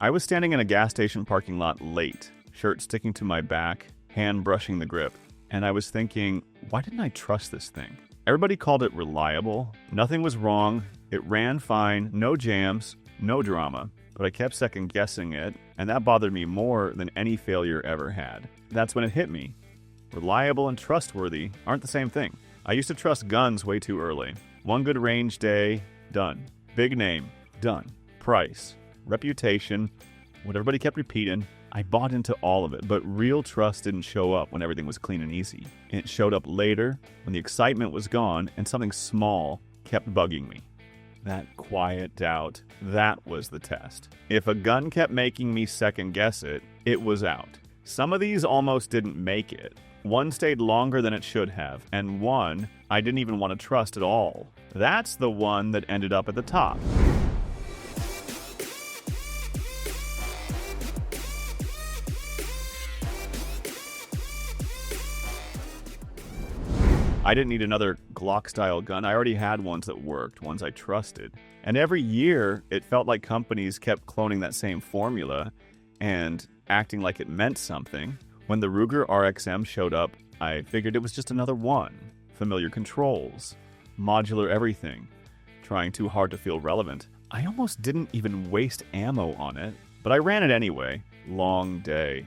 I was standing in a gas station parking lot late, shirt sticking to my back, hand brushing the grip, and I was thinking, why didn't I trust this thing? Everybody called it reliable, nothing was wrong, it ran fine, no jams, no drama, but I kept second guessing it, and that bothered me more than any failure ever had. That's when it hit me. Reliable and trustworthy aren't the same thing. I used to trust guns way too early. One good range day, done. Big name, done. Price, reputation, what everybody kept repeating. I bought into all of it, but real trust didn't show up when everything was clean and easy. It showed up later, when the excitement was gone and something small kept bugging me. That quiet doubt, that was the test. If a gun kept making me second guess it, it was out. Some of these almost didn't make it. One stayed longer than it should have, and one I didn't even want to trust at all. That's the one that ended up at the top. I didn't need another Glock-style gun. I already had ones that worked, ones I trusted. And every year, it felt like companies kept cloning that same formula and acting like it meant something. When the Ruger RXM showed up, I figured it was just another one. Familiar controls, modular everything, trying too hard to feel relevant. I almost didn't even waste ammo on it, but I ran it anyway. Long day.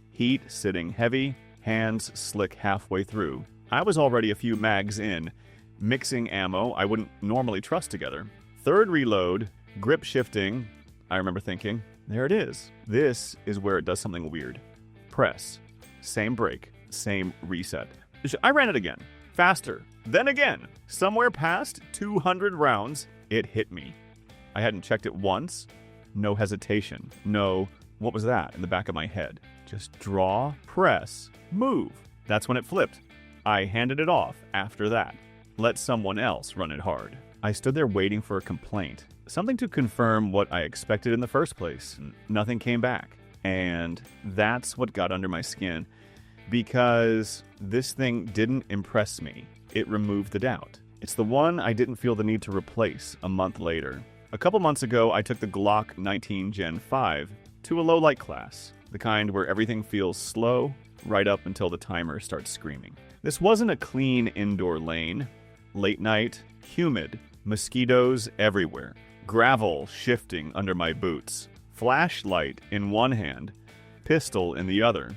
Heat sitting heavy, hands slick halfway through. I was already a few mags in, mixing ammo I wouldn't normally trust together. Third reload, grip shifting. I remember thinking, there it is. This is where it does something weird. Press, same break, same reset. I ran it again, faster, then again. Somewhere past 200 rounds, it hit me. I hadn't checked it once. No hesitation. No, what was that in the back of my head? Just draw, press, move. That's when it flipped. I handed it off after that. Let someone else run it hard. I stood there waiting for a complaint. Something to confirm what I expected in the first place. Nothing came back. And that's what got under my skin. Because this thing didn't impress me. It removed the doubt. It's the one I didn't feel the need to replace a month later. A couple months ago, I took the Glock 19 Gen 5 to a low light class. The kind where everything feels slow right up until the timer starts screaming. This wasn't a clean indoor lane. Late night, humid, mosquitoes everywhere, gravel shifting under my boots, flashlight in one hand, pistol in the other,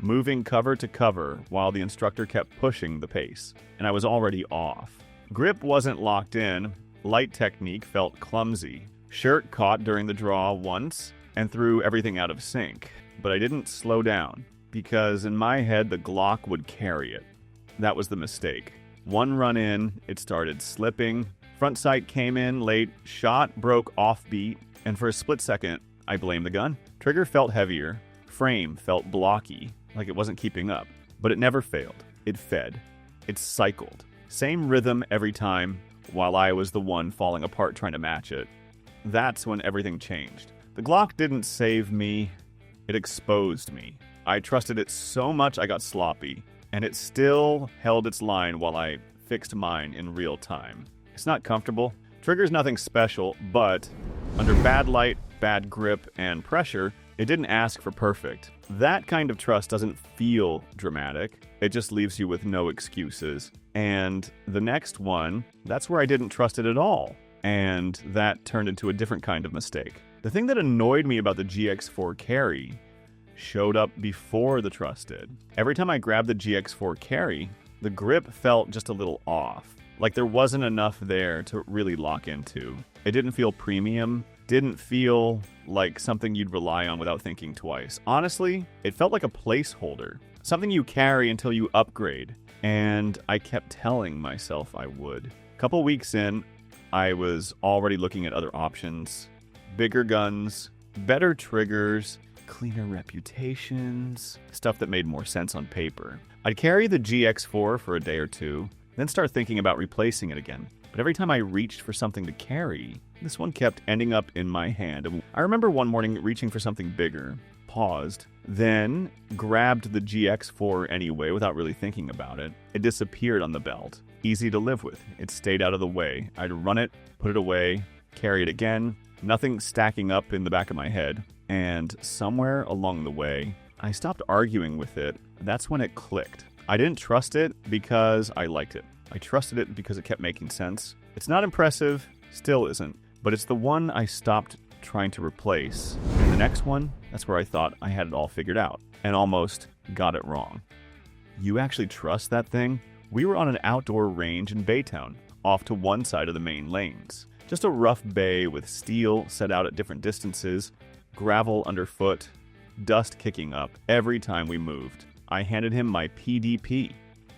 moving cover to cover while the instructor kept pushing the pace, and I was already off. Grip wasn't locked in, light technique felt clumsy, shirt caught during the draw once and threw everything out of sync, but I didn't slow down. Because in my head, the Glock would carry it. That was the mistake. One run in, it started slipping. Front sight came in late, shot broke offbeat, and for a split second, I blamed the gun. Trigger felt heavier, frame felt blocky, like it wasn't keeping up. But it never failed. It fed. It cycled. Same rhythm every time, while I was the one falling apart trying to match it. That's when everything changed. The Glock didn't save me, it exposed me. I trusted it so much I got sloppy, and it still held its line while I fixed mine in real time. It's not comfortable. Trigger's nothing special, but under bad light, bad grip, and pressure, it didn't ask for perfect. That kind of trust doesn't feel dramatic. It just leaves you with no excuses. And the next one, that's where I didn't trust it at all. And that turned into a different kind of mistake. The thing that annoyed me about the GX4 Carry showed up before the trust did. Every time I grabbed the GX4 Carry, the grip felt just a little off. Like there wasn't enough there to really lock into. It didn't feel premium, didn't feel like something you'd rely on without thinking twice. Honestly, it felt like a placeholder. Something you carry until you upgrade. And I kept telling myself I would. A couple weeks in, I was already looking at other options. Bigger guns, better triggers, cleaner reputations, stuff that made more sense on paper. I'd carry the GX4 for a day or two, then start thinking about replacing it again. But every time I reached for something to carry, this one kept ending up in my hand. I remember one morning reaching for something bigger, paused, then grabbed the GX4 anyway without really thinking about it. It disappeared on the belt. Easy to live with. It stayed out of the way. I'd run it, put it away, carry it again. Nothing stacking up in the back of my head. And somewhere along the way, I stopped arguing with it. That's when it clicked. I didn't trust it because I liked it. I trusted it because it kept making sense. It's not impressive, still isn't, but it's the one I stopped trying to replace. And the next one, that's where I thought I had it all figured out and almost got it wrong. You actually trust that thing? We were on an outdoor range in Baytown, off to one side of the main lanes. Just a rough bay with steel set out at different distances, gravel underfoot, dust kicking up every time we moved. I handed him my PDP.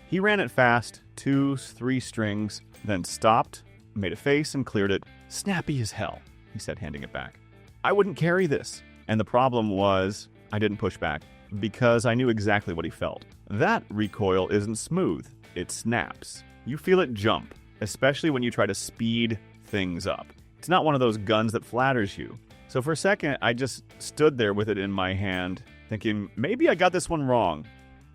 He ran it fast, 2-3 strings, then stopped, made a face and cleared it. Snappy as hell, he said, handing it back. I wouldn't carry this. And the problem was, I didn't push back because I knew exactly what he felt. That recoil isn't smooth, it snaps. You feel it jump, especially when you try to speed things up. It's not one of those guns that flatters you. So for a second, I just stood there with it in my hand, thinking, maybe I got this one wrong.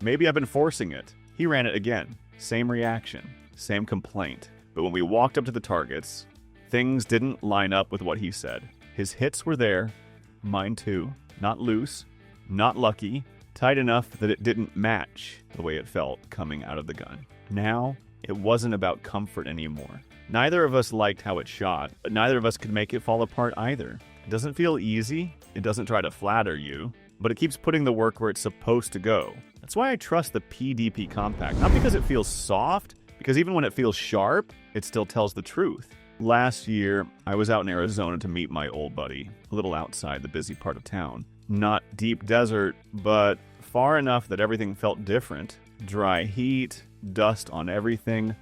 Maybe I've been forcing it. He ran it again. Same reaction, same complaint. But when we walked up to the targets, things didn't line up with what he said. His hits were there, mine too. Not loose, not lucky, tight enough that it didn't match the way it felt coming out of the gun. Now, it wasn't about comfort anymore. Neither of us liked how it shot, but neither of us could make it fall apart either. It doesn't feel easy, it doesn't try to flatter you, but it keeps putting the work where it's supposed to go. That's why I trust the PDP Compact, not because it feels soft, because even when it feels sharp, it still tells the truth. Last year, I was out in Arizona to meet my old buddy, a little outside the busy part of town. Not deep desert, but far enough that everything felt different. Dry heat, dust on everything,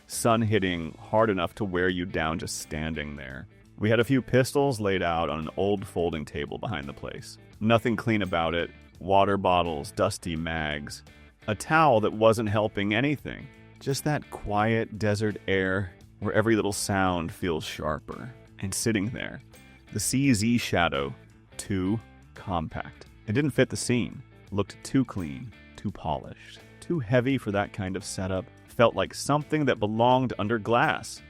sun hitting hard enough to wear you down just standing there. We had a few pistols laid out on an old folding table behind the place. Nothing clean about it. Water bottles, dusty mags. A towel that wasn't helping anything. Just that quiet desert air where every little sound feels sharper. And sitting there, the CZ Shadow 2 Compact. It didn't fit the scene. Looked too clean, too polished, too heavy for that kind of setup. Felt like something that belonged under glass,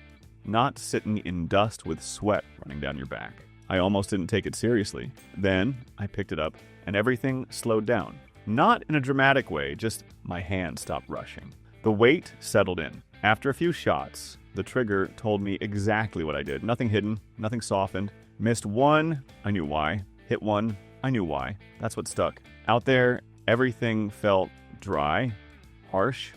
not sitting in dust with sweat running down your back. I almost didn't take it seriously. Then I picked it up and everything slowed down. Not in a dramatic way, just my hand stopped rushing. The weight settled in. After a few shots, the trigger told me exactly what I did. Nothing hidden, nothing softened. Missed one, I knew why. Hit one, I knew why. That's what stuck. Out there, everything felt dry, harsh,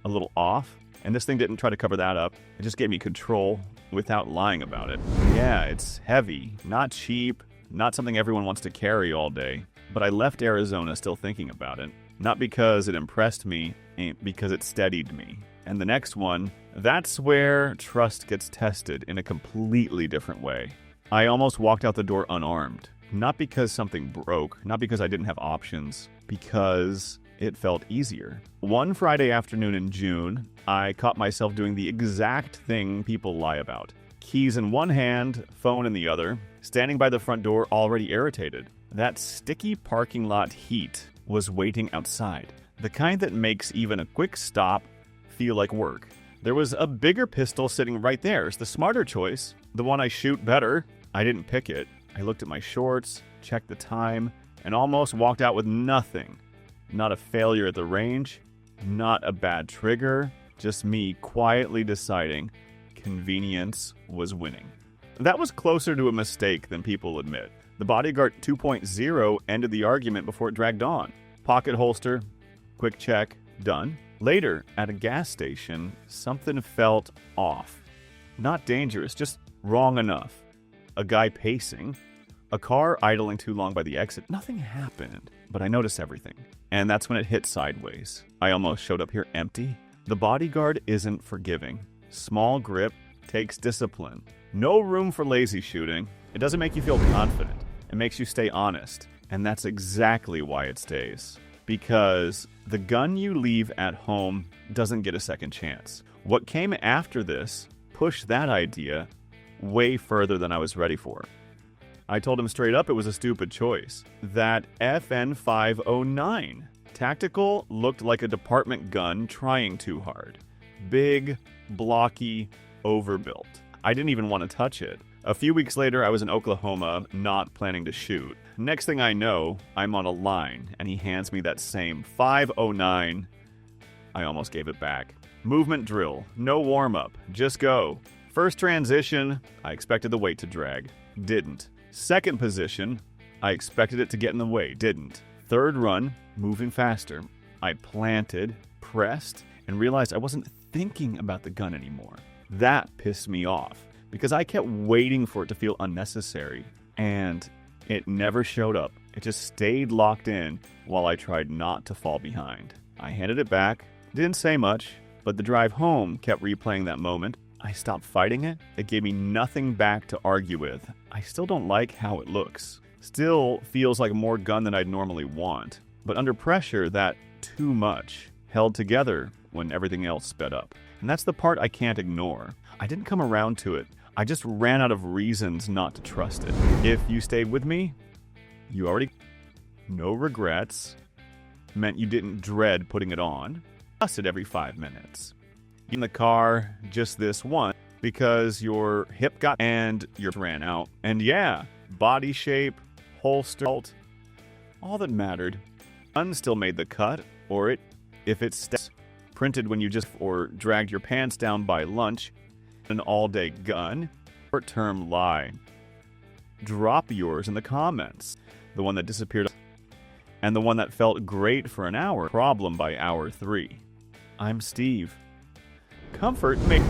a little off, and this thing didn't try to cover that up. It just gave me control without lying about it. Yeah, it's heavy, not cheap, not something everyone wants to carry all day, but I left Arizona still thinking about it. Not because it impressed me, because it steadied me. And the next one, that's where trust gets tested in a completely different way. I almost walked out the door unarmed. Not because something broke, not because I didn't have options, because it felt easier. One Friday afternoon in June, I caught myself doing the exact thing people lie about. Keys in one hand, phone in the other, standing by the front door already irritated. That sticky parking lot heat was waiting outside. The kind that makes even a quick stop feel like work. There was a bigger pistol sitting right there. It's the smarter choice, the one I shoot better. I didn't pick it. I looked at my shorts, checked the time, and almost walked out with nothing. Not a failure at the range, not a bad trigger, just me quietly deciding convenience was winning. That was closer to a mistake than people admit. The Bodyguard 2.0 ended the argument before it dragged on. Pocket holster, quick check, done. Later, at a gas station, something felt off. Not dangerous, just wrong enough. A guy pacing, a car idling too long by the exit. Nothing happened, but I noticed everything. And that's when it hit sideways. I almost showed up here empty. The Bodyguard isn't forgiving. Small grip takes discipline. No room for lazy shooting. It doesn't make you feel confident. It makes you stay honest. And that's exactly why it stays. Because the gun you leave at home doesn't get a second chance. What came after this pushed that idea way further than I was ready for. I told him straight up it was a stupid choice. That FN 509 tactical looked like a department gun trying too hard. Big, blocky, overbuilt. I didn't even want to touch it. A few weeks later, I was in Oklahoma, not planning to shoot. Next thing I know, I'm on a line, and he hands me that same 509. I almost gave it back. Movement drill, no warm-up, just go. First transition, I expected the weight to drag. Didn't. Second position, I expected it to get in the way. Didn't. Third run, moving faster. I planted, pressed, and realized I wasn't thinking about the gun anymore. That pissed me off because I kept waiting for it to feel unnecessary, and it never showed up. It just stayed locked in while I tried not to fall behind. I handed it back, didn't say much, but the drive home kept replaying that moment. I stopped fighting it. It gave me nothing back to argue with. I still don't like how it looks. Still feels like more gun than I'd normally want. But under pressure, that too much held together when everything else sped up. And that's the part I can't ignore. I didn't come around to it. I just ran out of reasons not to trust it. If you stayed with me, you already... No regrets. Meant you didn't dread putting it on. Dust it every 5 minutes. In the car, just this one, because your hip got and your ran out. And yeah, body shape, holster, all that mattered. Gun still made the cut, or if it's printed when you just or dragged your pants down by lunch. An all-day gun. Short-term lie. Drop yours in the comments. The one that disappeared and the one that felt great for an hour. Problem by hour 3. I'm Steve. Comfort may...